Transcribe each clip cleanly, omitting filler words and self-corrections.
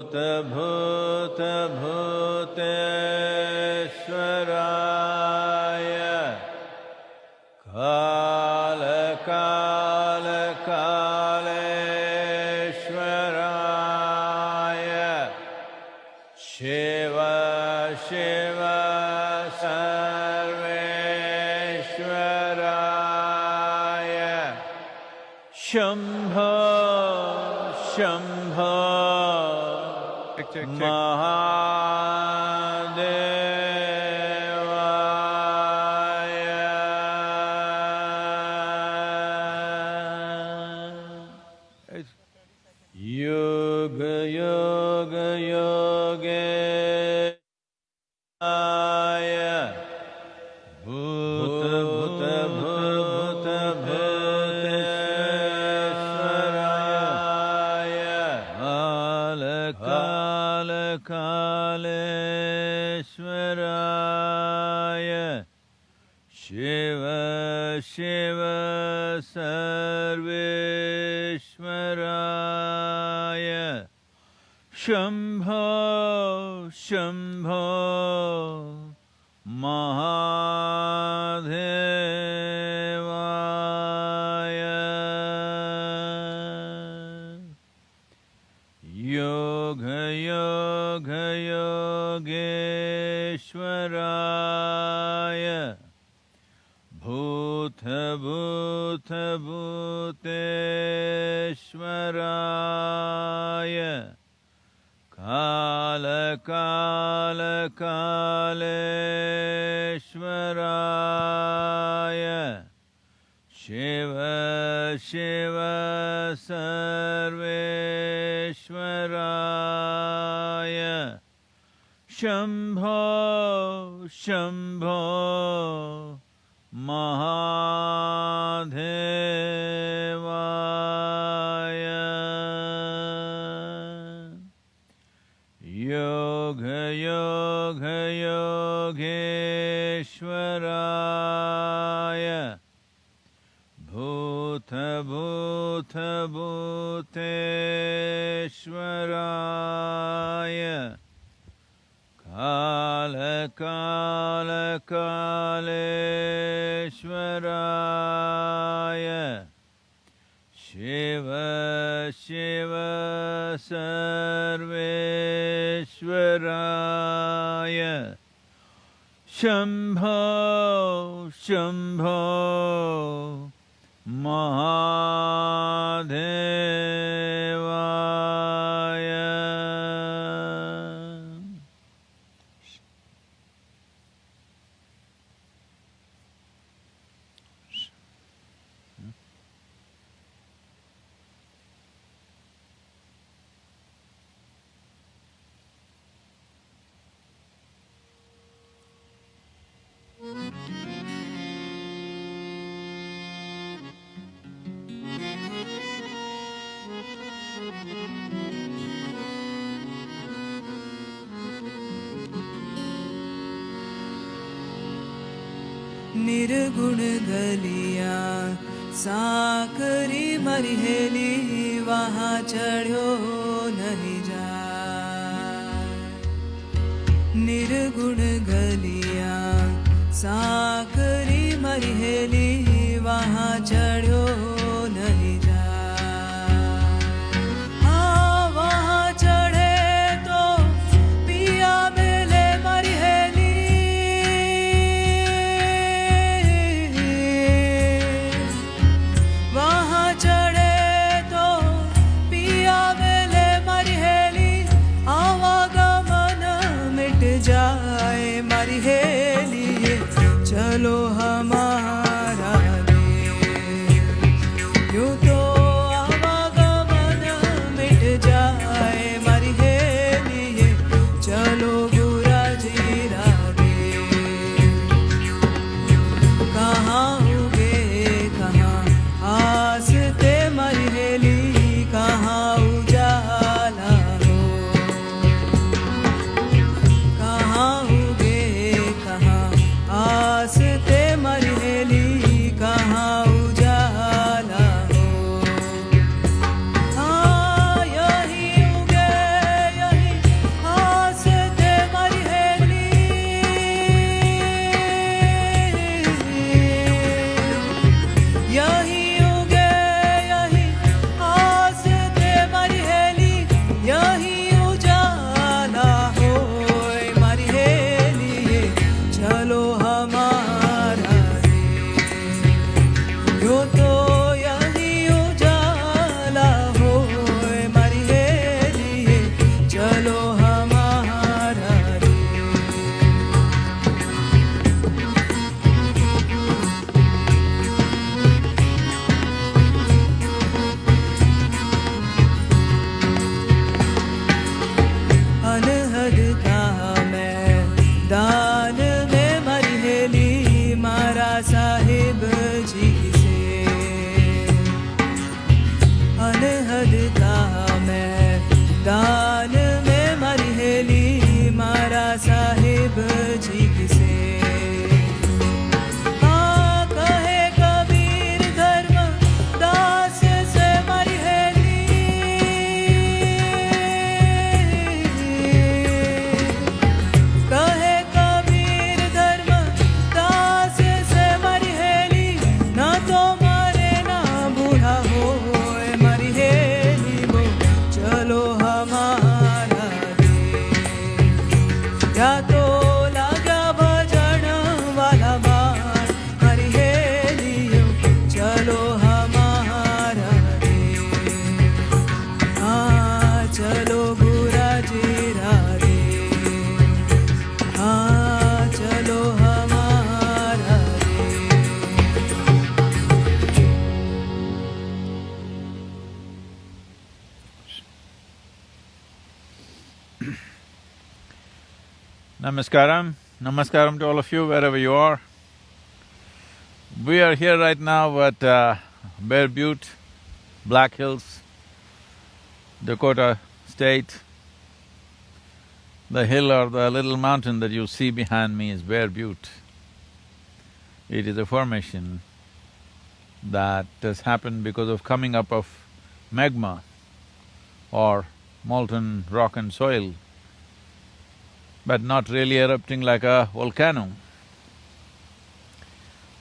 भूत भूतेश्वराय काल काल कालेश्वराय शिव शिव सर्वेश्वराय शंभो शंभो महादेवाय योग योग योगेशाय भूत भूत भूत भूतेश्वराय काल कालेश्वराय शिव शिव सर्वेश्वराय शंभो शंभो महादेवाय योग योग योगेश्वराय भूत भूत भूतेश्वराय काल काल कालेश्वराय शिव शिव सर्वेश्वराय शंभो शंभो महादेवाय योग योग योगेश्वराय भूत भूत भूतेश्वराय काल काल कालेश्वराय शिव शिव सर्वेश्वराय शंभो शंभो महादेवाय निर्गुण गलिया साकरी मरहेली वहाँ चढ़ो नहीं जा। निर्गुण गलिया साकरी मरहेली वहाँ चढ़ो नहीं जा। हाँ वहाँ चढ़े तो पिया बेले मरहेली। वहाँ चढ़े तो पिया बेले मरहेली आवागमन मिट जाए मरहेली। चलो हमारा देश Namaskaram. Namaskaram to all of you wherever you are. We are here right now at Bear Butte, Black Hills, Dakota State. The hill or the little mountain that you see behind me is Bear Butte. It is a formation that has happened because of coming up of magma or molten rock and soil, but not really erupting like a volcano.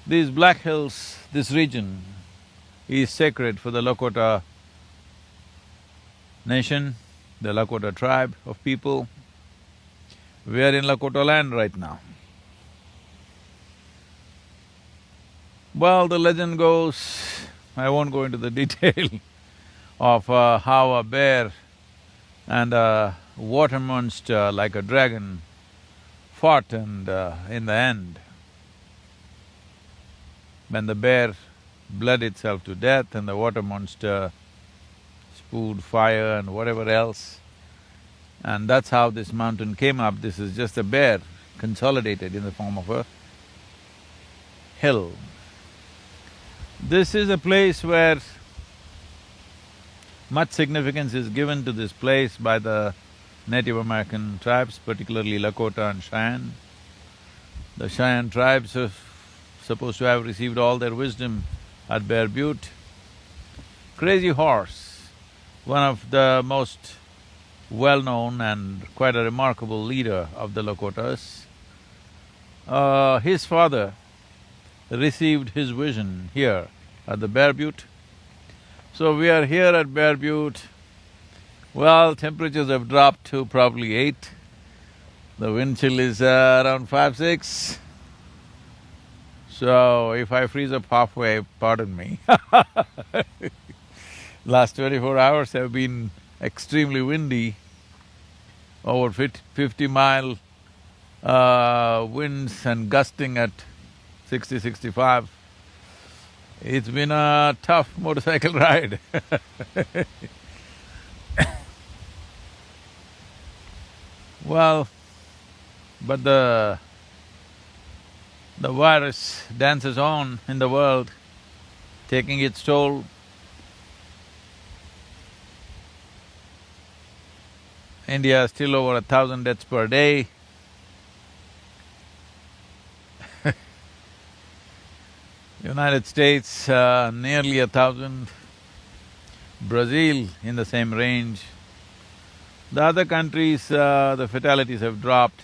These Black Hills, this region is sacred for the Lakota nation, the Lakota tribe of people. We are in Lakota land right now. Well, the legend goes, I won't go into the detail of how a bear and a water monster like a dragon fought, and in the end, when the bear bled itself to death and the water monster spewed fire and whatever else, and that's how this mountain came up. This is just a bear consolidated in the form of a hill. This is a place where much significance is given to this place by the Native American tribes, particularly Lakota and Cheyenne. The Cheyenne tribes are supposed to have received all their wisdom at Bear Butte. Crazy Horse, one of the most well-known and quite a remarkable leader of the Lakotas, his father received his vision here at the Bear Butte. So we are here at Bear Butte. Well, temperatures have dropped to probably 8. The wind chill is around 5-6. So if I freeze up halfway, pardon me. Last 24 hours have been extremely windy, over 50-mile winds and gusting at 60-65. It's been a tough motorcycle ride. Well, but the virus dances on in the world, taking its toll. India is still over 1,000 deaths per day. United States, nearly 1,000. Brazil in the same range. The other countries, the fatalities have dropped,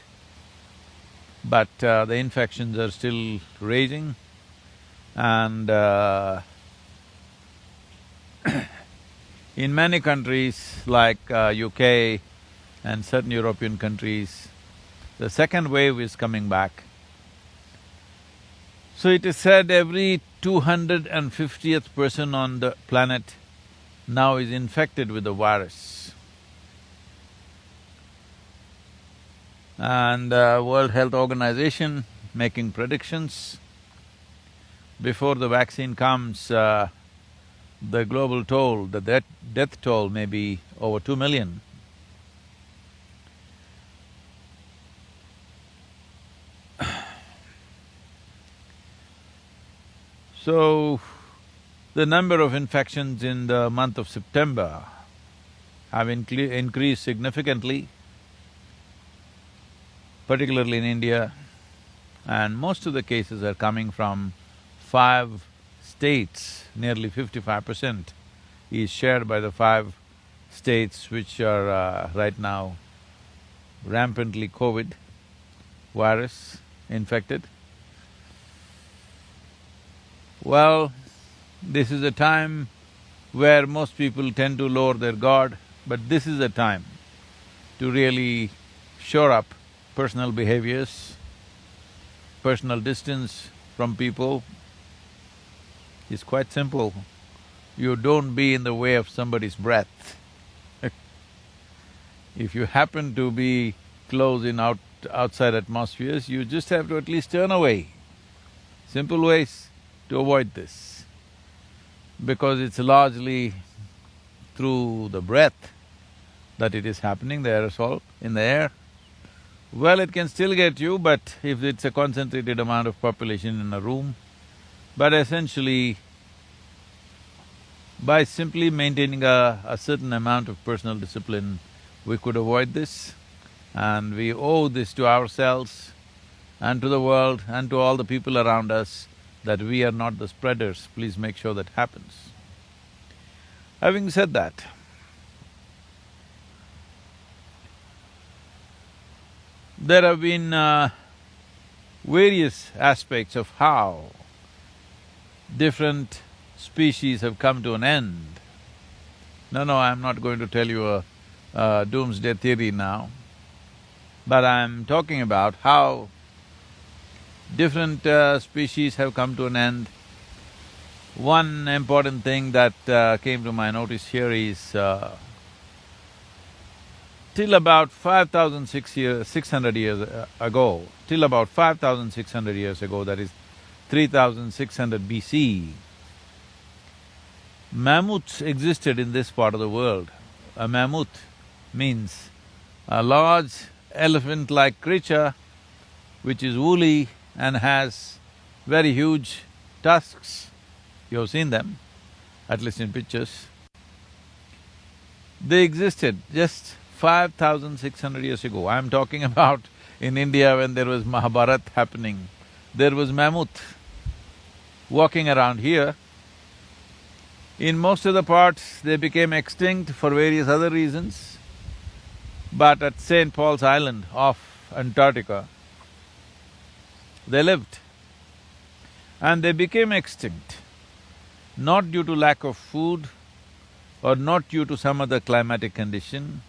but the infections are still raging, and in many countries like UK and certain European countries, the second wave is coming back. So it is said every 250th person on the planet now is infected with the virus. And World Health Organization making predictions, before the vaccine comes, the global toll, the death toll may be over 2 million. So, the number of infections in the month of September have increased significantly, particularly in India, and most of the cases are coming from 5 states. Nearly 55% is shared by the 5 states which are right now rampantly COVID virus infected. Well, this is a time where most people tend to lower their guard, but this is a time to really shore up personal behaviors, personal distance from people. It's quite simple. You don't be in the way of somebody's breath. If you happen to be close in outside atmospheres, you just have to at least turn away. Simple ways to avoid this, because it's largely through the breath that it is happening, the aerosol in the air. Well, it can still get you, but if it's a concentrated amount of population in a room, but essentially, by simply maintaining a certain amount of personal discipline, we could avoid this, and we owe this to ourselves and to the world and to all the people around us that we are not the spreaders. Please make sure that happens. Having said that, there have been various aspects of how different species have come to an end. No, I'm not going to tell you a doomsday theory now, but I'm talking about how different species have come to an end. One important thing that came to my notice here is till about 5,600 years ago, till about 5,600 years ago, that is 3,600 BC, mammoths existed in this part of the world. A mammoth means a large elephant-like creature which is woolly and has very huge tusks. You have seen them, at least in pictures. They existed just 5,600 years ago. I'm talking about in India when there was Mahabharat happening, there was mammoth walking around here. In most of the parts, they became extinct for various other reasons, but at St. Paul's Island off Antarctica, they lived. And they became extinct, not due to lack of food or not due to some other climatic condition,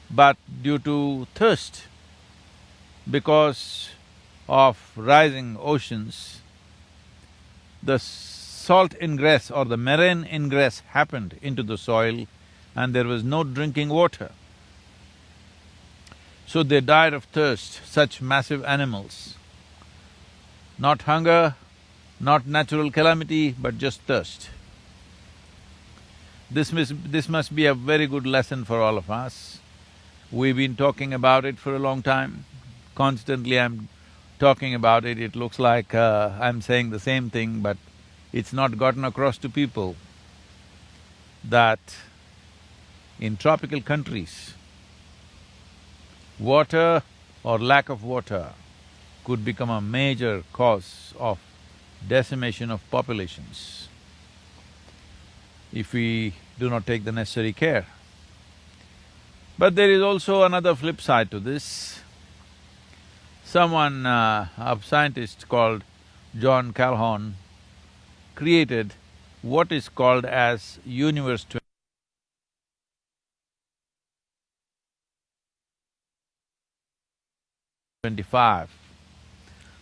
but due to thirst. Because of rising oceans, the salt ingress or the marine ingress happened into the soil and there was no drinking water. So they died of thirst, such massive animals. Not hunger, not natural calamity, but just thirst. This must be a very good lesson for all of us. We've been talking about it for a long time. Constantly I'm talking about it, it looks like I'm saying the same thing, but it's not gotten across to people that in tropical countries, water or lack of water could become a major cause of decimation of populations if we do not take the necessary care. But there is also another flip side to this. Someone, a scientist called John Calhoun, created what is called as Universe 25.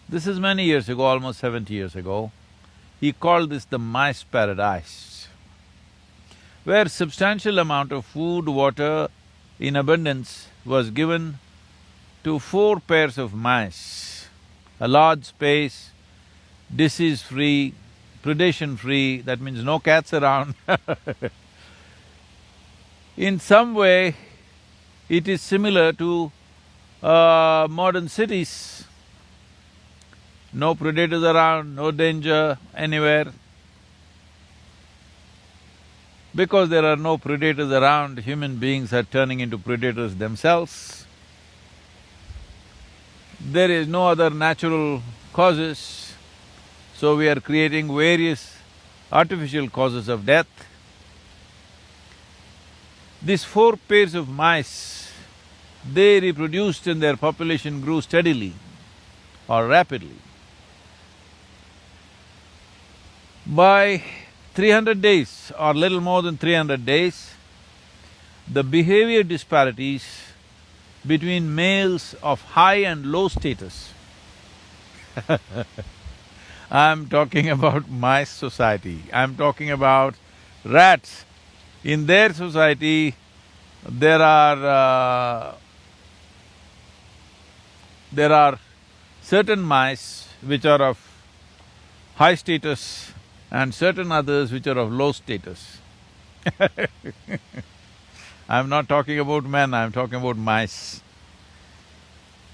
This is many years ago, almost 70 years ago. He called this the mice paradise, where substantial amount of food, water in abundance was given to 4 pairs of mice, a large space, disease-free, predation-free, that means no cats around. In some way, it is similar to modern cities. No predators around, no danger anywhere. Because there are no predators around, human beings are turning into predators themselves. There is no other natural causes, so we are creating various artificial causes of death. These 4 pairs of mice, they reproduced and their population grew steadily or rapidly. By 300 days or little more than 300 days, the behavior disparities between males of high and low status I'm talking about mice society, I'm talking about rats. In their society, there are certain mice which are of high status and certain others which are of low status. I'm not talking about men, I'm talking about mice.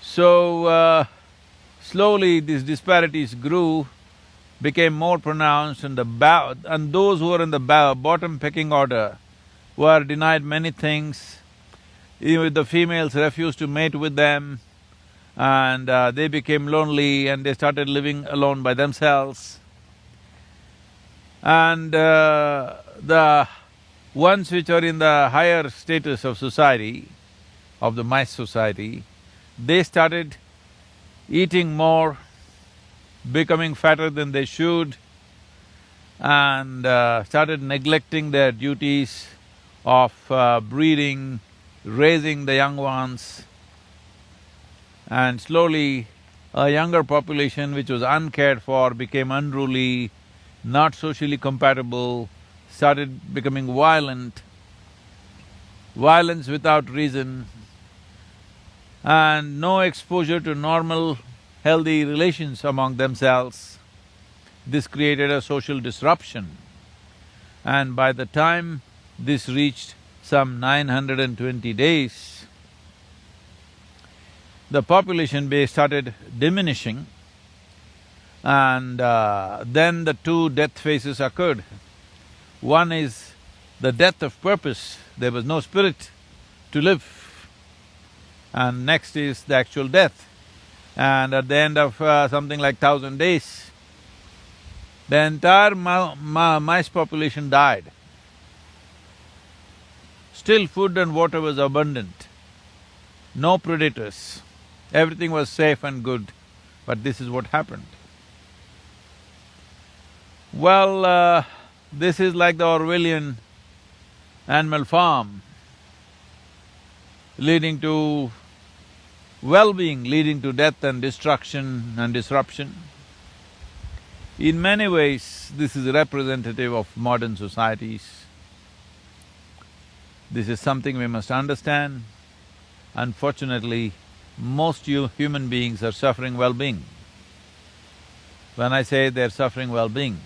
So, slowly these disparities grew, became more pronounced, and those who were in the bottom pecking order were denied many things. Even the females refused to mate with them, and they became lonely and they started living alone by themselves. And the ones which are in the higher status of society, of the mice society, they started eating more, becoming fatter than they should, and started neglecting their duties of breeding, raising the young ones. And slowly, a younger population which was uncared for became unruly, not socially compatible, started becoming violent, violence without reason, and no exposure to normal, healthy relations among themselves. This created a social disruption. And by the time this reached some 920 days, the population base started diminishing, and then the two death phases occurred. One is the death of purpose, there was no spirit to live, and next is the actual death. And at the end of something like 1,000 days, the entire mice population died. Still food and water was abundant, no predators, everything was safe and good, but this is what happened. Well, this is like the Orwellian Animal Farm, leading to well-being, leading to death and destruction and disruption. In many ways, this is representative of modern societies. This is something we must understand. Unfortunately, most human beings are suffering well-being. When I say they're suffering well-being,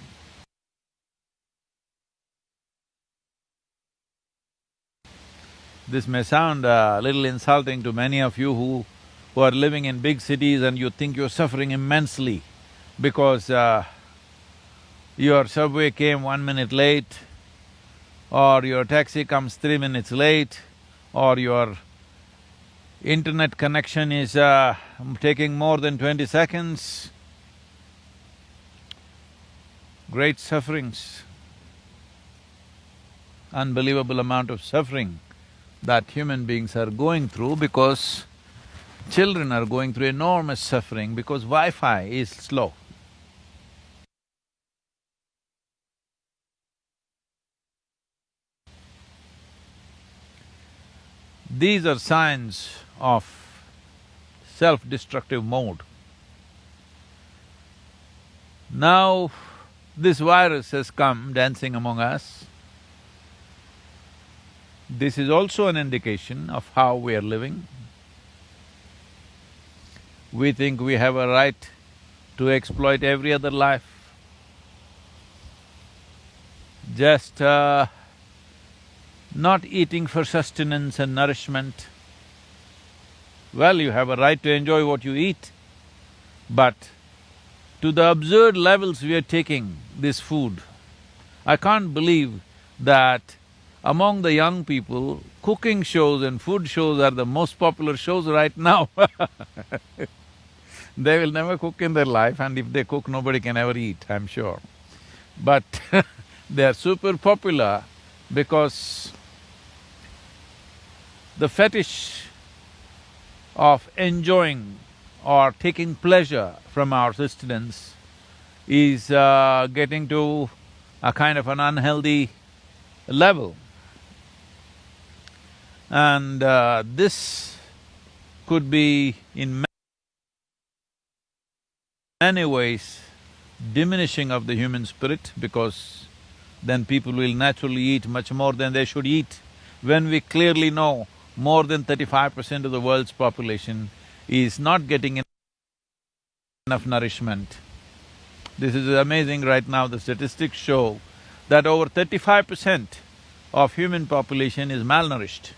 this may sound a little insulting to many of you who are living in big cities and you think you're suffering immensely because your subway came 1 minute late, or your taxi comes 3 minutes late, or your internet connection is taking more than 20 seconds. Great sufferings, unbelievable amount of suffering that human beings are going through, because children are going through enormous suffering because Wi-Fi is slow. These are signs of self-destructive mode. Now, this virus has come dancing among us. This is also an indication of how we are living. We think we have a right to exploit every other life. Just not eating for sustenance and nourishment. Well, you have a right to enjoy what you eat, but to the absurd levels we are taking this food, I can't believe that among the young people, cooking shows and food shows are the most popular shows right now. They will never cook in their life, and if they cook, nobody can ever eat, I'm sure. But they are super popular because the fetish of enjoying or taking pleasure from our sustenance is getting to a kind of an unhealthy level. And this could be in many ways diminishing of the human spirit, because then people will naturally eat much more than they should eat. When we clearly know more than 35% of the world's population is not getting enough nourishment. This is amazing right now, the statistics show that over 35% of human population is malnourished.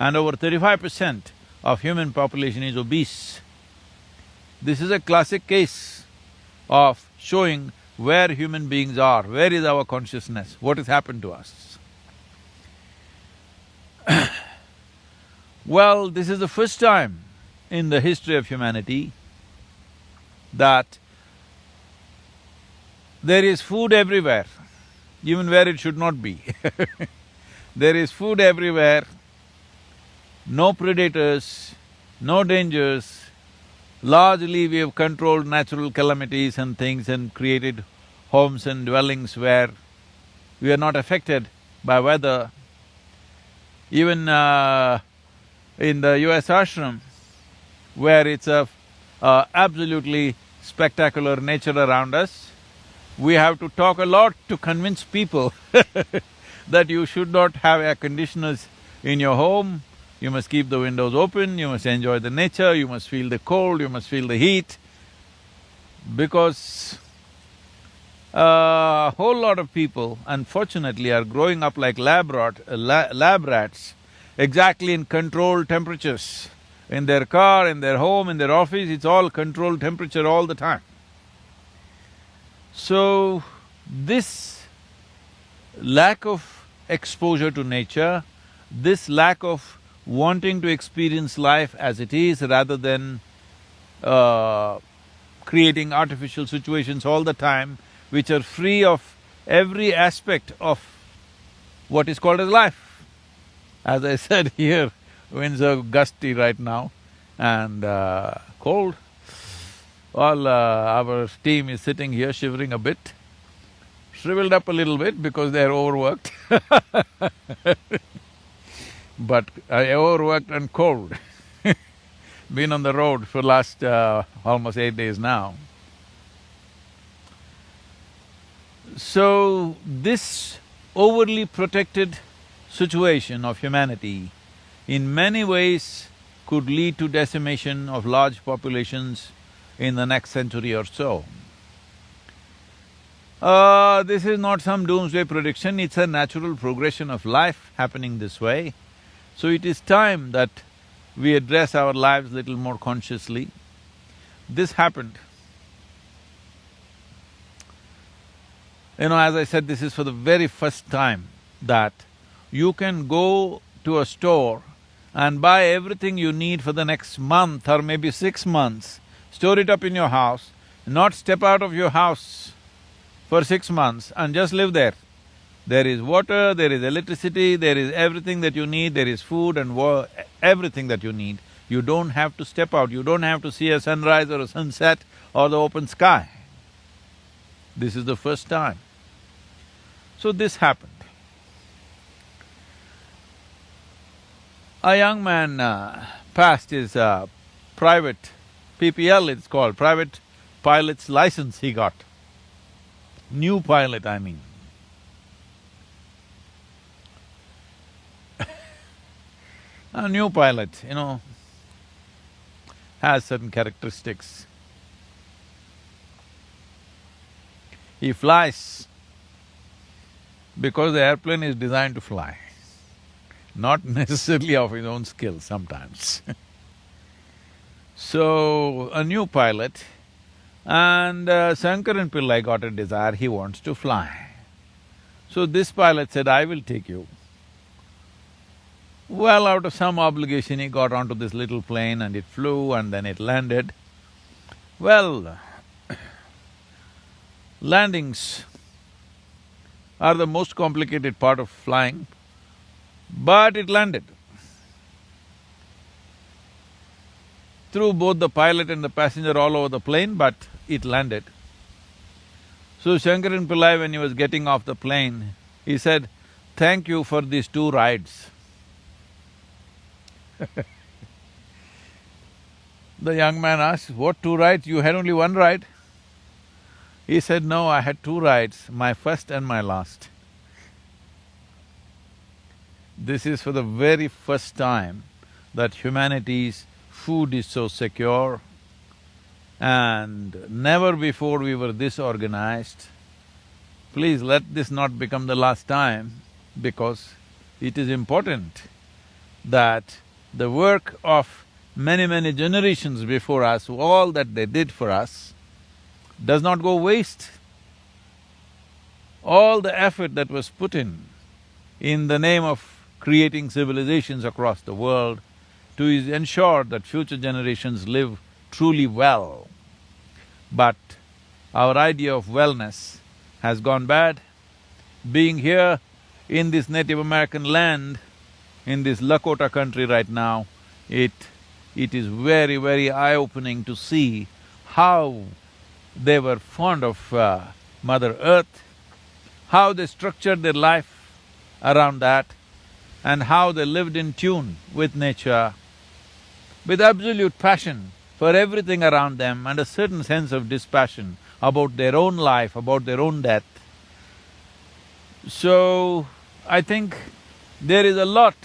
and over 35% of human population is obese. This is a classic case of showing where human beings are, where is our consciousness, what has happened to us. Well, this is the first time in the history of humanity that there is food everywhere, even where it should not be. There is food everywhere, no predators, no dangers. Largely we have controlled natural calamities and things and created homes and dwellings where we are not affected by weather. Even in the US ashram, where it's a absolutely spectacular nature around us, we have to talk a lot to convince people that you should not have air conditioners in your home, you must keep the windows open, you must enjoy the nature, you must feel the cold, you must feel the heat. Because a whole lot of people, unfortunately, are growing up like lab rats, exactly in controlled temperatures. In their car, in their home, in their office, it's all controlled temperature all the time. So, this lack of exposure to nature, this lack of wanting to experience life as it is rather than creating artificial situations all the time which are free of every aspect of what is called as life. As I said here, winds are gusty right now and cold. All our team is sitting here shivering a bit, shriveled up a little bit because they're overworked but overworked and cold. Been on the road for last almost 8 days now. So, this overly protected situation of humanity in many ways could lead to decimation of large populations in the next century or so. This is not some doomsday prediction, it's a natural progression of life happening this way. So it is time that we address our lives little more consciously. This happened. As I said, this is for the very first time that you can go to a store and buy everything you need for the next month or maybe 6 months, store it up in your house, not step out of your house for 6 months and just live there. There is water, there is electricity, there is everything that you need, there is food and everything that you need. You don't have to step out, you don't have to see a sunrise or a sunset or the open sky. This is the first time. So this happened. A young man passed his private PPL, it's called, private pilot's license he got. New pilot, I mean. A new pilot, has certain characteristics. He flies because the airplane is designed to fly, not necessarily of his own skill sometimes. So, a new pilot, and Shankaran Pillai got a desire, he wants to fly. So this pilot said, I will take you. Well, out of some obligation, he got onto this little plane and it flew and then it landed. Well, landings are the most complicated part of flying, but it landed. Threw both the pilot and the passenger all over the plane, but it landed. So Shankaran Pillai, when he was getting off the plane, he said, "Thank you for these 2 rides." The young man asked, "What 2 rides? You had only 1 ride?" He said, "No, I had 2 rides, my first and my last." This is for the very first time that humanity's food is so secure, and never before we were this organized. Please let this not become the last time, because it is important that the work of many, many generations before us, all that they did for us, does not go waste. All the effort that was put in the name of creating civilizations across the world to ensure that future generations live truly well. But our idea of wellness has gone bad. Being here in this Native American land, in this Lakota country right now, it is very, very eye-opening to see how they were fond of Mother Earth, how they structured their life around that, and how they lived in tune with nature, with absolute passion for everything around them and a certain sense of dispassion about their own life, about their own death. So, I think there is a lot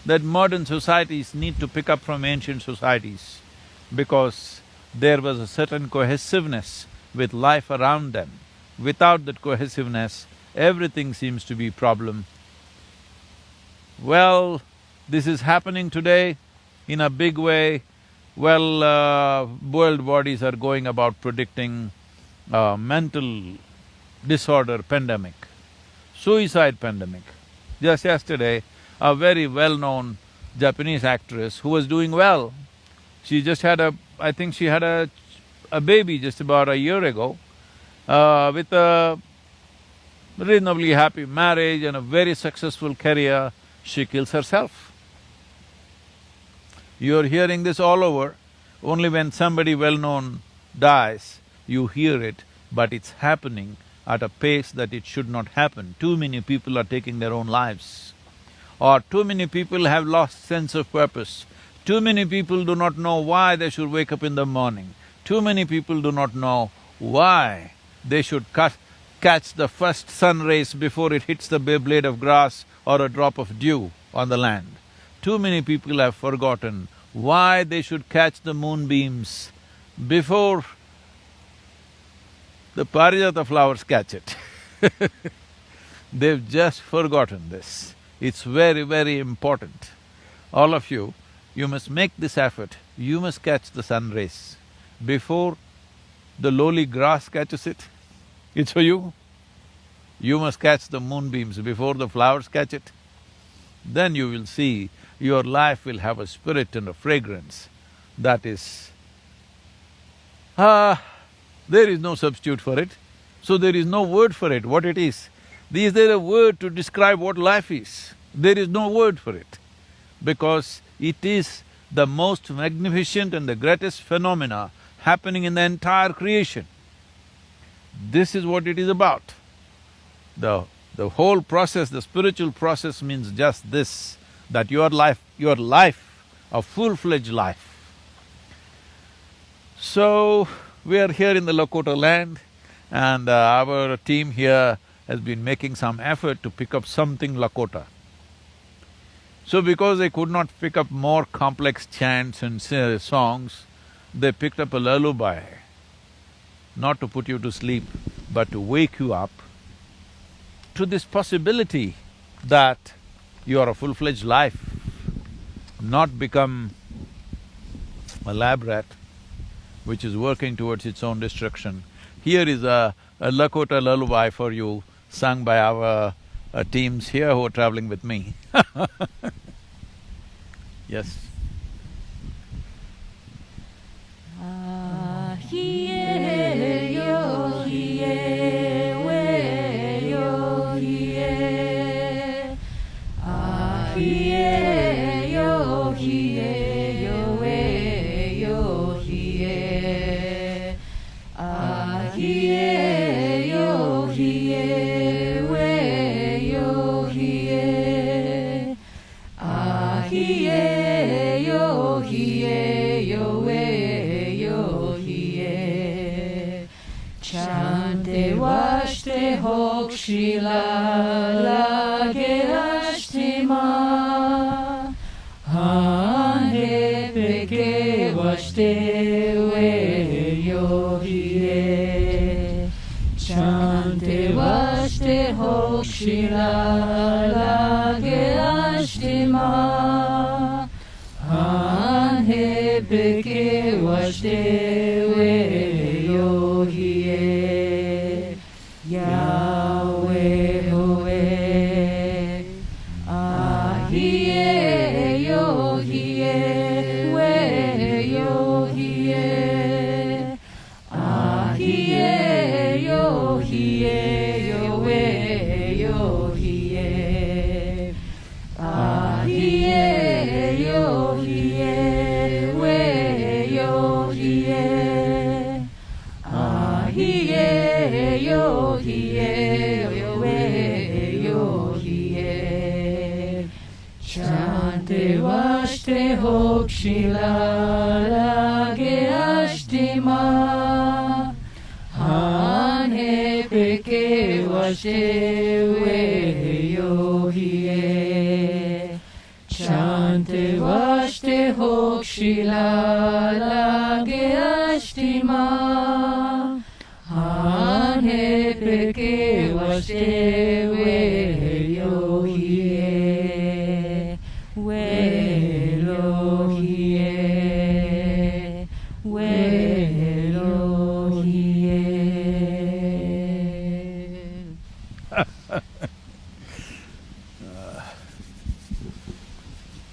that modern societies need to pick up from ancient societies, because there was a certain cohesiveness with life around them. Without that cohesiveness, everything seems to be a problem. Well, this is happening today in a big way. Well, world bodies are going about predicting mental disorder pandemic, suicide pandemic. Just yesterday, a very well-known Japanese actress who was doing well, she just had I think she had a baby just about a year ago, with a reasonably happy marriage and a very successful career, she kills herself. You're hearing this all over. Only when somebody well-known dies, you hear it, but it's happening at a pace that it should not happen. Too many people are taking their own lives. Or too many people have lost sense of purpose. Too many people do not know why they should wake up in the morning. Too many people do not know why they should catch the first sun rays before it hits the blade of grass or a drop of dew on the land. Too many people have forgotten why they should catch the moonbeams before the parijata flowers catch it. They've just forgotten this. It's very, very important. All of you, you must make this effort. You must catch the sun rays before the lowly grass catches it. It's for you. You must catch the moonbeams before the flowers catch it. Then you will see your life will have a spirit and a fragrance that is… there is no substitute for it, so there is no word for it, what it is. Is there a word to describe what life is? There is no word for it, because it is the most magnificent and the greatest phenomena happening in the entire creation. This is what it is about. The whole process, the spiritual process means just this, that your life, a full-fledged life. So, we are here in the Lakota land, and our team here has been making some effort to pick up something Lakota. So because they could not pick up more complex chants and songs, they picked up a lullaby, not to put you to sleep, but to wake you up to this possibility that you are a full-fledged life, not become a lab rat which is working towards its own destruction. Here is a Lakota lullaby for you, sung by our teams here who are traveling with me. Yes. Shila lage ashtima hande peke vaste we yogiye chante vaste ho shila lage ashtima peke washte we yogi Yahweh Howe Ahiye yogi we yogi Ahiye yogi yowe yogi Ahiye yogi we yogi Ahiye yogi yowe yogi Chante vashte hokshila lage ashtima Hane peke vashte we yogi Chante vashte hokshila lage ashtima Hane peke vashte we yogi we yogi we yogi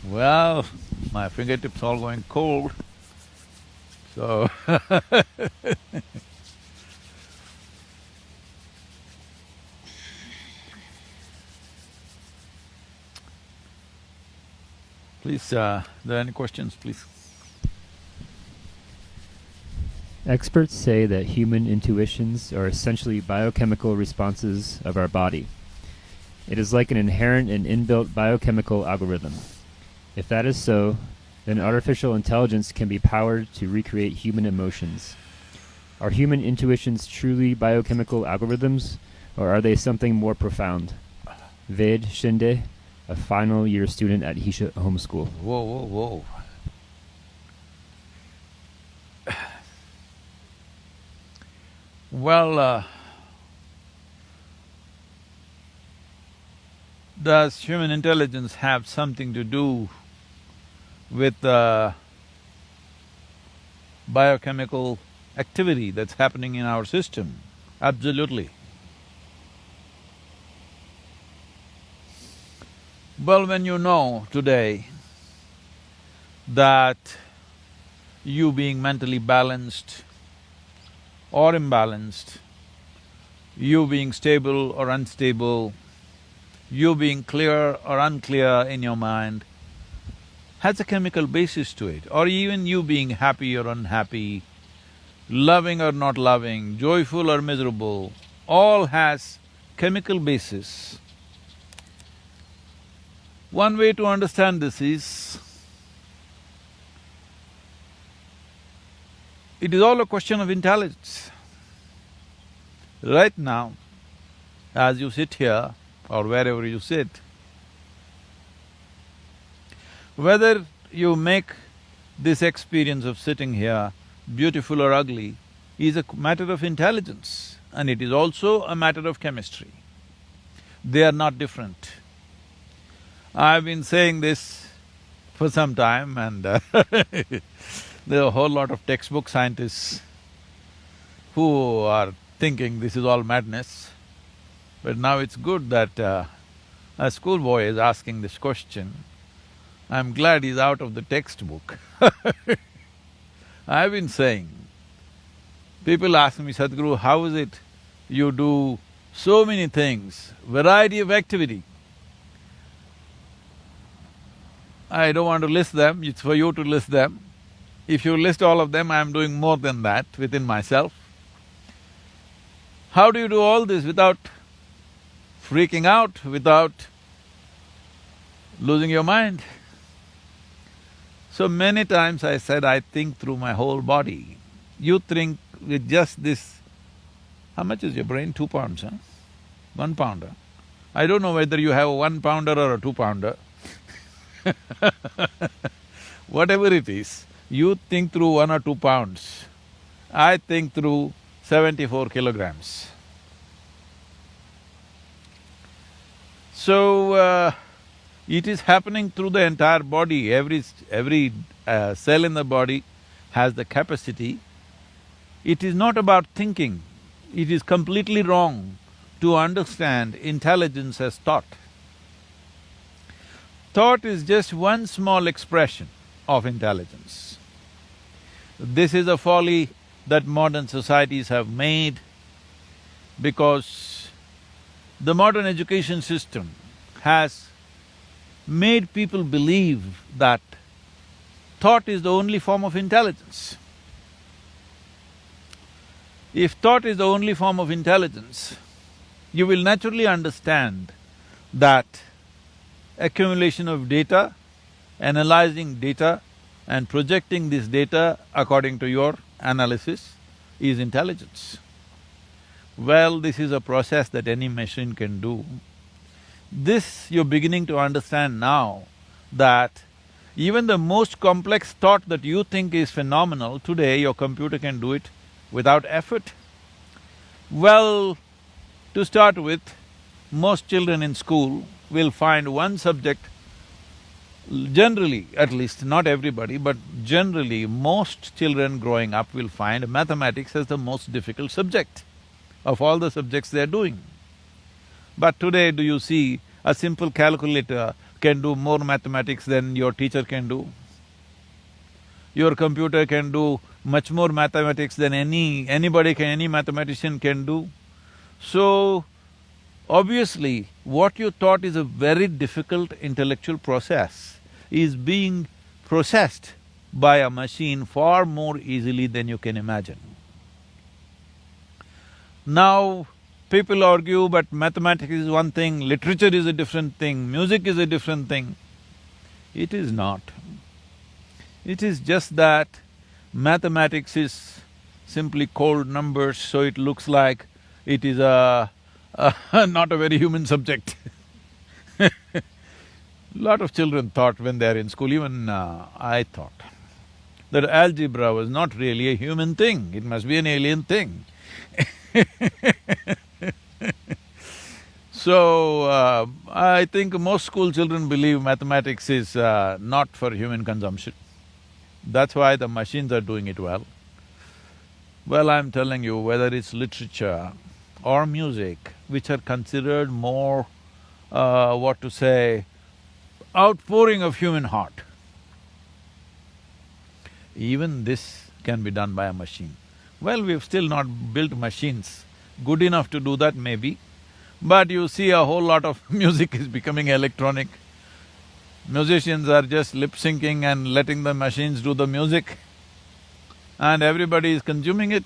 Well, my fingertips all going cold, so please, are there any questions, please? Experts say that human intuitions are essentially biochemical responses of our body. It is like an inherent and inbuilt biochemical algorithm. If that is so, then artificial intelligence can be powered to recreate human emotions. Are human intuitions truly biochemical algorithms, or are they something more profound? Ved Shinde, a final year student at Hisha Homeschool. Whoa, whoa, whoa. Well, does human intelligence have something to do with biochemical activity that's happening in our system? Absolutely. Well, when you know today that you being mentally balanced or imbalanced, you being stable or unstable, you being clear or unclear in your mind, has a chemical basis to it, or even you being happy or unhappy, loving or not loving, joyful or miserable, all has chemical basis. One way to understand this is, it is all a question of intelligence. Right now, as you sit here or wherever you sit, whether you make this experience of sitting here beautiful or ugly is a matter of intelligence, and it is also a matter of chemistry. They are not different. I've been saying this for some time, and there are a whole lot of textbook scientists who are thinking this is all madness. But now it's good that a schoolboy is asking this question. I'm glad he's out of the textbook. I've been saying, people ask me, Sadhguru, how is it you do so many things, variety of activity? I don't want to list them, it's for you to list them. If you list all of them, I'm doing more than that within myself. How do you do all this without freaking out, without losing your mind? So many times I said, I think through my whole body. You think with just this… How much is your brain? 2 pounds, huh? 1 pounder. I don't know whether you have a 1 pounder or a 2 pounder. Whatever it is, you think through 1 or 2 pounds. I think through 74 kilograms. So, it is happening through the entire body. Every cell in the body has the capacity. It is not about thinking. It is completely wrong to understand intelligence as thought. Thought is just one small expression of intelligence. This is a folly that modern societies have made because the modern education system has made people believe that thought is the only form of intelligence. If thought is the only form of intelligence, you will naturally understand that accumulation of data, analyzing data and projecting this data according to your analysis is intelligence. Well, this is a process that any machine can do. This you're beginning to understand now, that even the most complex thought that you think is phenomenal, today your computer can do it without effort. Well, to start with, most children in school will find one subject, generally at least, not everybody, but generally most children growing up will find mathematics as the most difficult subject of all the subjects they're doing. But today, do you see a simple calculator can do more mathematics than your teacher can do? Your computer can do much more mathematics than any mathematician can do. So, obviously, what you thought is a very difficult intellectual process is being processed by a machine far more easily than you can imagine. Now, people argue, but mathematics is one thing, literature is a different thing, music is a different thing. It is not. It is just that mathematics is simply cold numbers, so it looks like it is not a very human subject. Lot of children thought when they're in school, even I thought, that algebra was not really a human thing, it must be an alien thing. So, I think most school children believe mathematics is not for human consumption. That's why the machines are doing it well. Well, I'm telling you, whether it's literature or music, which are considered more, outpouring of human heart, even this can be done by a machine. Well, we've still not built machines good enough to do that maybe, but you see a whole lot of music is becoming electronic. Musicians are just lip-syncing and letting the machines do the music, and everybody is consuming it.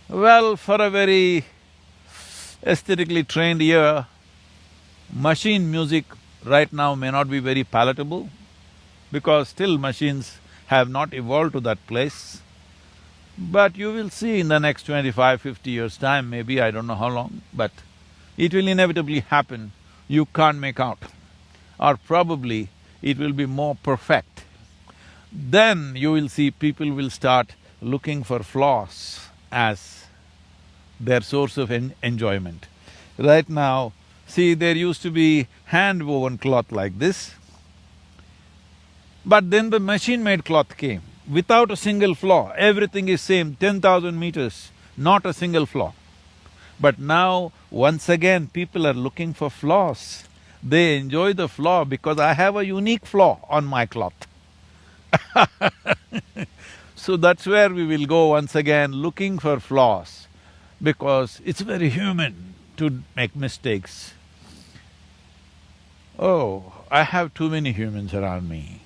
Well, for a very aesthetically trained ear, machine music right now may not be very palatable because still machines have not evolved to that place. But you will see in the next 25, 50 years' time, maybe, I don't know how long, but it will inevitably happen, you can't make out. Or probably it will be more perfect. Then you will see people will start looking for flaws as their source of enjoyment. Right now, see, there used to be hand-woven cloth like this, but then the machine-made cloth came. Without a single flaw, everything is same, 10,000 meters, not a single flaw. But now, once again, people are looking for flaws. They enjoy the flaw because I have a unique flaw on my cloth. So that's where we will go once again, looking for flaws, because it's very human to make mistakes. Oh, I have too many humans around me.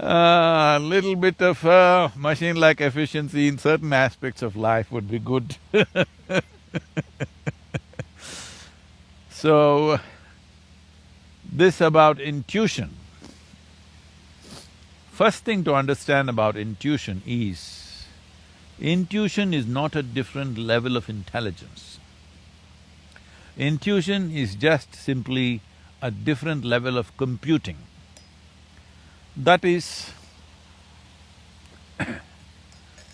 A little bit of machine-like efficiency in certain aspects of life would be good. So, this about intuition. First thing to understand about intuition is not a different level of intelligence. Intuition is just simply a different level of computing. That is,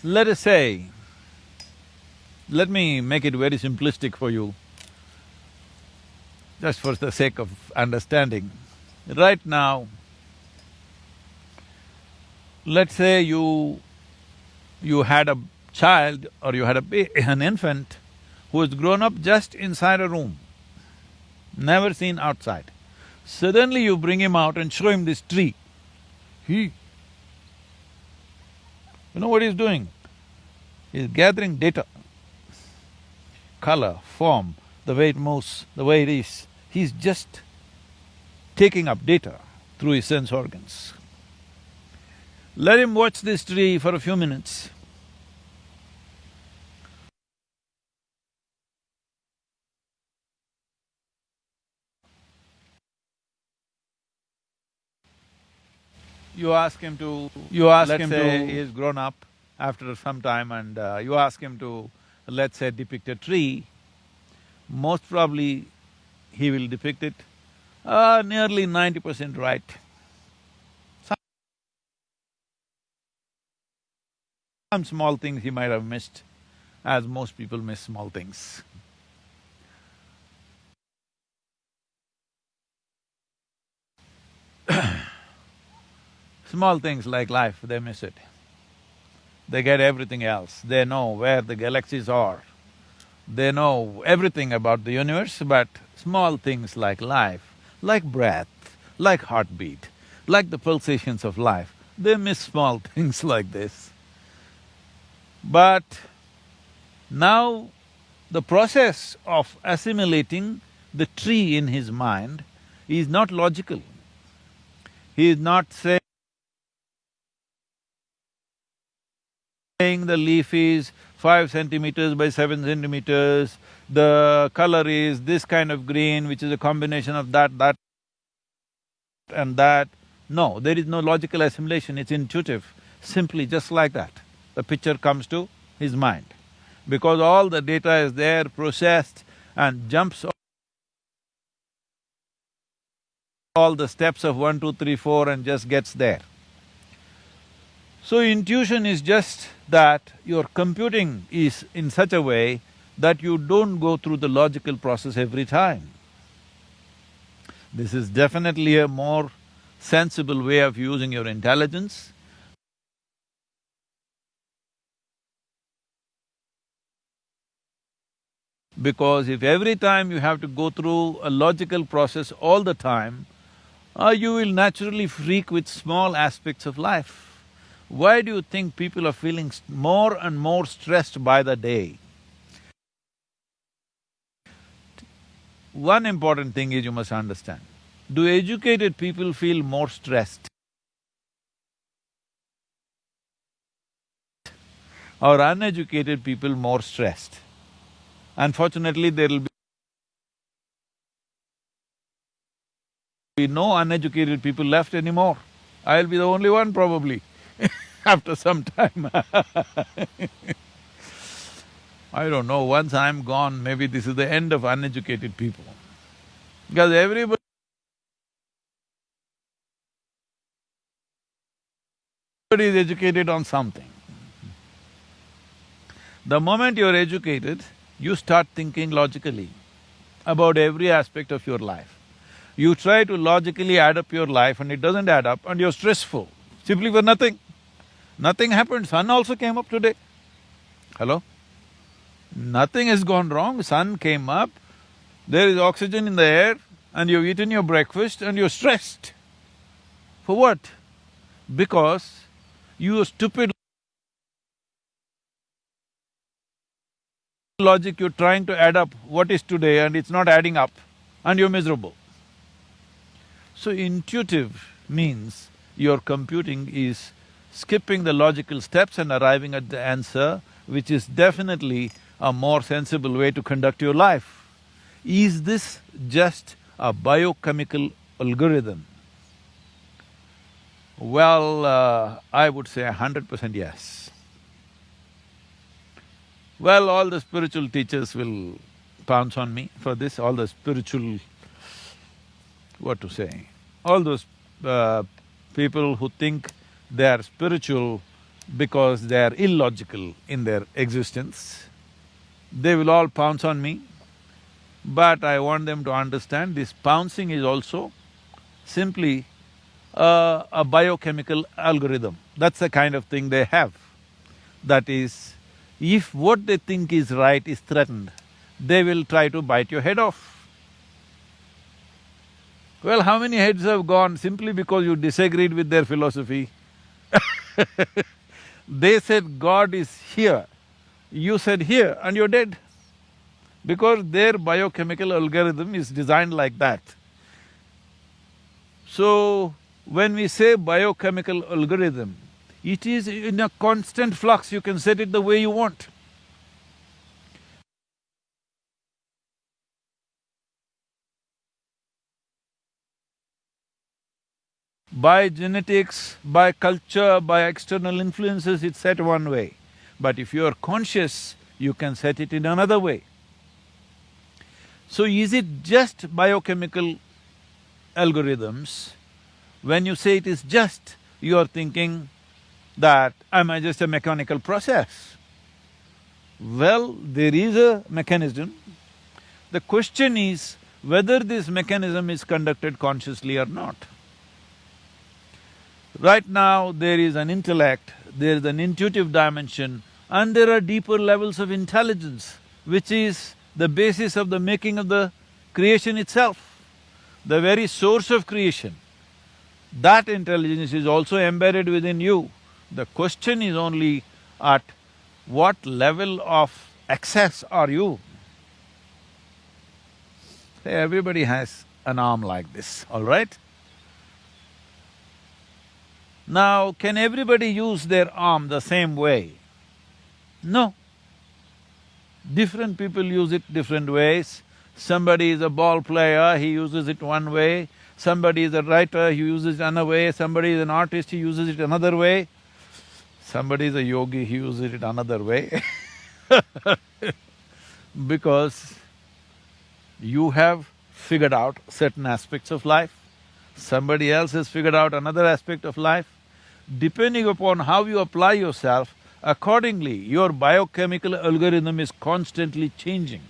let us say, let me make it very simplistic for you. just for the sake of understanding. Right now, let's say you had a child or you had an infant who has grown up just inside a room, never seen outside. Suddenly you bring him out and show him this tree. You know what he's doing? He's gathering data, color, form, the way it moves, the way it is. He's just taking up data through his sense organs. Let him watch this tree for a few minutes. You ask him to… let's say he's grown up after some time and you ask him to, let's say, depict a tree, most probably he will depict it nearly 90% right. Some small things he might have missed, as most people miss small things. Small things like life, they miss it. They get everything else. They know where the galaxies are. They know everything about the universe, but small things like life, like breath, like heartbeat, like the pulsations of life, they miss small things like this. But now the process of assimilating the tree in his mind is not logical. He is not saying the leaf is 5 centimeters by 7 centimeters, the color is this kind of green, which is a combination of that and that. No, there is no logical assimilation, it's intuitive, simply just like that. The picture comes to his mind. Because all the data is there, processed and jumps all the steps of 1, 2, 3, 4 and just gets there. So intuition is just that your computing is in such a way that you don't go through the logical process every time. This is definitely a more sensible way of using your intelligence. Because if every time you have to go through a logical process all the time, you will naturally freak with small aspects of life. Why do you think people are feeling more and more stressed by the day? One important thing is you must understand, do educated people feel more stressed or uneducated people more stressed? Unfortunately, there'll be no uneducated people left anymore. I'll be the only one probably after some time I don't know, once I'm gone, maybe this is the end of uneducated people. Because everybody is educated on something. The moment you're educated, you start thinking logically about every aspect of your life. You try to logically add up your life and it doesn't add up and you're stressful, simply for nothing. Nothing happened, sun also came up today. Hello? Nothing has gone wrong, sun came up, there is oxygen in the air and you've eaten your breakfast and you're stressed. For what? Because your stupid logic, you're trying to add up what is today and it's not adding up and you're miserable. So intuitive means your computing is skipping the logical steps and arriving at the answer, which is definitely a more sensible way to conduct your life. Is this just a biochemical algorithm? Well, I would say 100% yes. Well, all the spiritual teachers will pounce on me for this, all the spiritual… what to say… all those people who think they are spiritual because they are illogical in their existence, they will all pounce on me. But I want them to understand this pouncing is also simply a biochemical algorithm. That's the kind of thing they have. That is, if what they think is right is threatened, they will try to bite your head off. Well, how many heads have gone simply because you disagreed with their philosophy? They said God is here, you said here, and you're dead. Because their biochemical algorithm is designed like that. So, when we say biochemical algorithm, it is in a constant flux, you can set it the way you want. By genetics, by culture, by external influences, it's set one way. But if you are conscious, you can set it in another way. So is it just biochemical algorithms? When you say it is just, you are thinking that, am I just a mechanical process? Well, there is a mechanism. The question is whether this mechanism is conducted consciously or not. Right now, there is an intellect, there is an intuitive dimension, and there are deeper levels of intelligence, which is the basis of the making of the creation itself, the very source of creation. That intelligence is also embedded within you. The question is only at what level of access are you? Say, everybody has an arm like this, all right? Now, can everybody use their arm the same way? No. Different people use it different ways. Somebody is a ball player, he uses it one way. Somebody is a writer, he uses it another way. Somebody is an artist, he uses it another way. Somebody is a yogi, he uses it another way. Because you have figured out certain aspects of life, somebody else has figured out another aspect of life. Depending upon how you apply yourself, accordingly, your biochemical algorithm is constantly changing.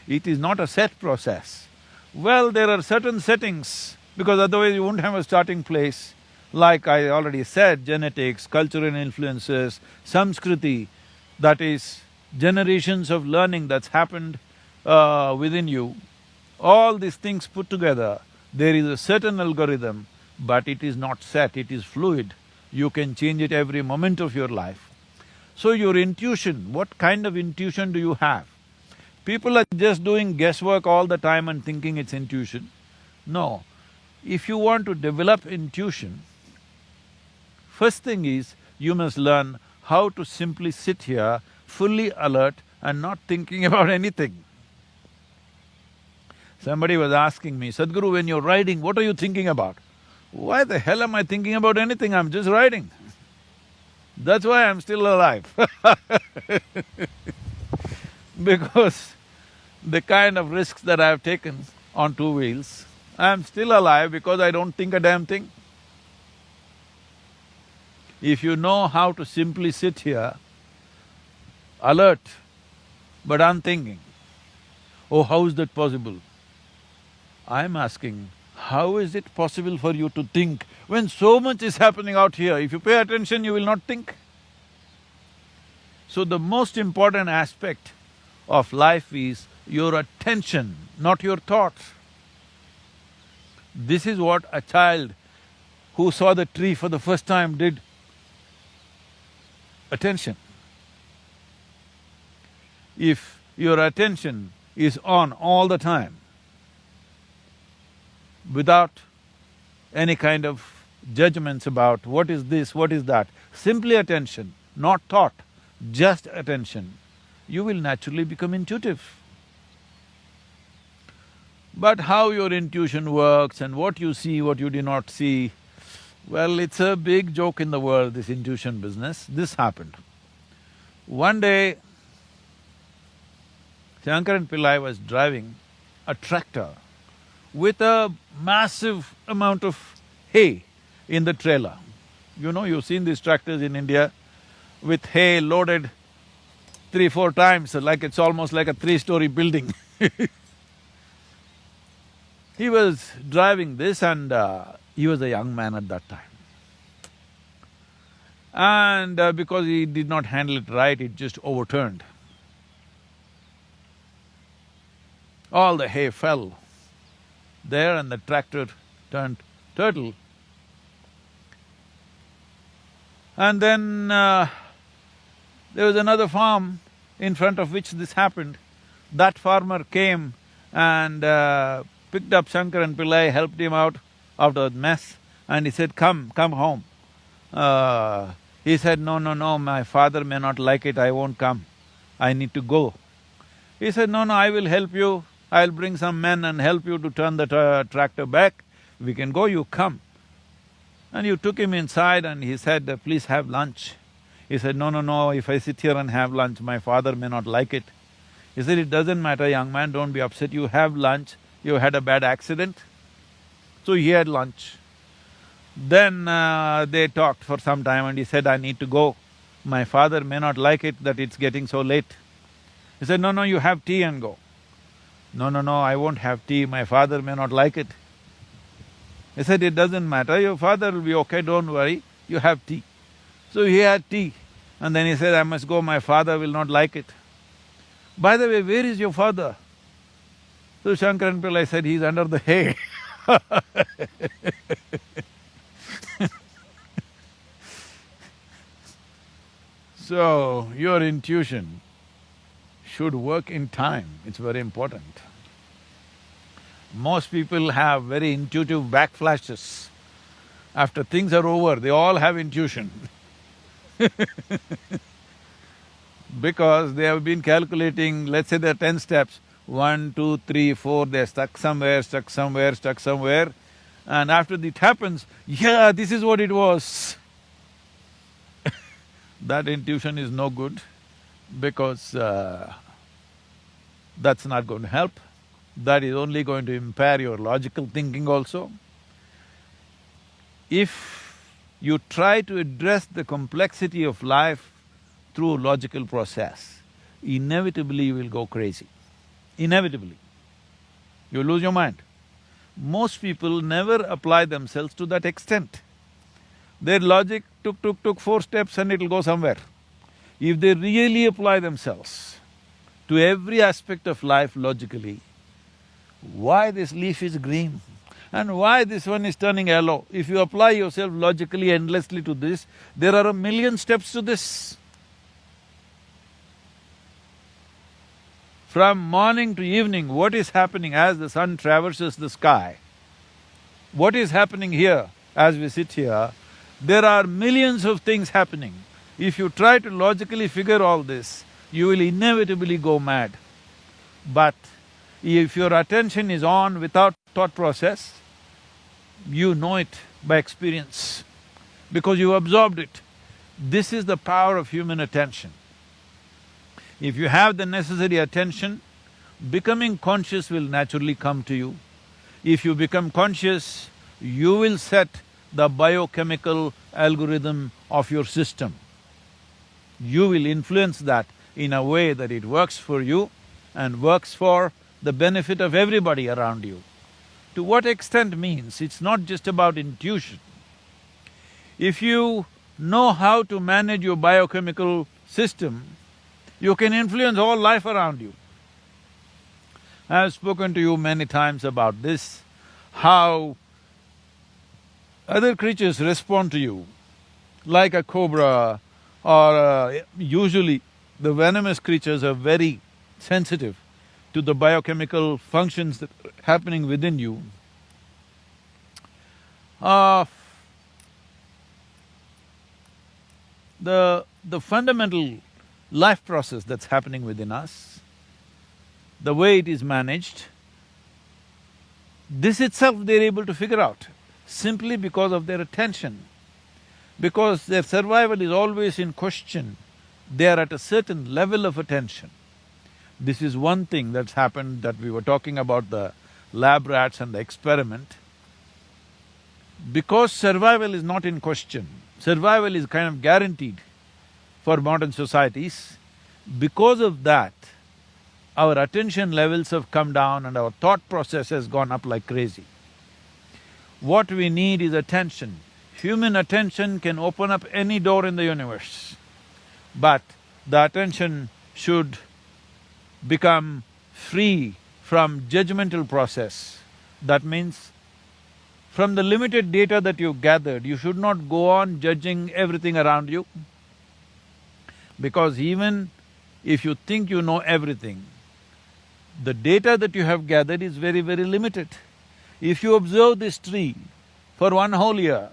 It is not a set process. Well, there are certain settings, because otherwise you won't have a starting place. Like I already said, genetics, cultural influences, Samskriti, that is generations of learning that's happened within you. All these things put together, there is a certain algorithm, but it is not set, it is fluid. You can change it every moment of your life. So your intuition, what kind of intuition do you have? People are just doing guesswork all the time and thinking it's intuition. No. If you want to develop intuition, first thing is, you must learn how to simply sit here, fully alert and not thinking about anything. Somebody was asking me, Sadhguru, when you're riding, what are you thinking about? Why the hell am I thinking about anything? I'm just riding. That's why I'm still alive. Because the kind of risks that I've taken on two wheels, I'm still alive because I don't think a damn thing. If you know how to simply sit here, alert, but unthinking, oh, how is that possible? I'm asking, how is it possible for you to think when so much is happening out here? If you pay attention, you will not think. So the most important aspect of life is your attention, not your thoughts. This is what a child who saw the tree for the first time did. Attention. If your attention is on all the time, without any kind of judgments about what is this, what is that, simply attention, not thought, just attention, you will naturally become intuitive. But how your intuition works and what you see, what you do not see, well, it's a big joke in the world, this intuition business. This happened. One day, Shankaran Pillai was driving a tractor with a massive amount of hay in the trailer. You know, you've seen these tractors in India with hay loaded 3-4 times, like it's almost like a 3-story building. He was driving this and he was a young man at that time. And because he did not handle it right, it just overturned. All the hay fell there and the tractor turned turtle. And then there was another farm in front of which this happened. That farmer came and picked up Shankar and Pillai, helped him out of the mess, and he said, come home. He said, no, my father may not like it, I won't come, I need to go. He said, no, I will help you, I'll bring some men and help you to turn the tractor back, we can go, you come. And you took him inside and he said, please have lunch. He said, no, if I sit here and have lunch, my father may not like it. He said, it doesn't matter, young man, don't be upset, you have lunch, you had a bad accident. So he had lunch. Then they talked for some time and he said, I need to go. My father may not like it that it's getting so late. He said, no, you have tea and go. No, I won't have tea, my father may not like it. He said, it doesn't matter, your father will be okay, don't worry, you have tea. So he had tea and then he said, I must go, my father will not like it. By the way, where is your father? So Shankar and Pillai said, he's under the hay. So, your intuition should work in time, it's very important. Most people have very intuitive backflashes. After things are over, they all have intuition because they have been calculating, let's say there are 10 steps, 1, 2, 3, 4, they're stuck somewhere, and after it happens, yeah, this is what it was. That intuition is no good because that's not going to help. That is only going to impair your logical thinking also. If you try to address the complexity of life through logical process, inevitably you will go crazy. Inevitably. You lose your mind. Most people never apply themselves to that extent. Their logic took 4 steps and it'll go somewhere. If they really apply themselves to every aspect of life logically, why this leaf is green and why this one is turning yellow, if you apply yourself logically endlessly to this, there are a million steps to this. From morning to evening, what is happening as the sun traverses the sky? What is happening here as we sit here? There are millions of things happening. If you try to logically figure all this, you will inevitably go mad. But if your attention is on without thought process, you know it by experience because you absorbed it. This is the power of human attention. If you have the necessary attention, becoming conscious will naturally come to you. If you become conscious, you will set the biochemical algorithm of your system. You will influence that in a way that it works for you and works for the benefit of everybody around you. To what extent means, it's not just about intuition. If you know how to manage your biochemical system, you can influence all life around you. I have spoken to you many times about this, how other creatures respond to you, like a cobra or usually the venomous creatures are very sensitive to the biochemical functions that are happening within you. The fundamental life process that's happening within us, the way it is managed, this itself they're able to figure out simply because of their attention. Because their survival is always in question, they are at a certain level of attention. This is one thing that's happened that we were talking about the lab rats and the experiment. Because survival is not in question, survival is kind of guaranteed for modern societies, because of that, our attention levels have come down and our thought process has gone up like crazy. What we need is attention. Human attention can open up any door in the universe, but the attention should become free from judgmental process. That means, from the limited data that you've gathered, you should not go on judging everything around you, because even if you think you know everything, the data that you have gathered is very, very limited. If you observe this tree for 1 whole year,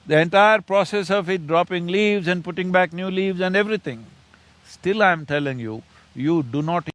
the entire process of it dropping leaves and putting back new leaves and everything, still I'm telling you, you do not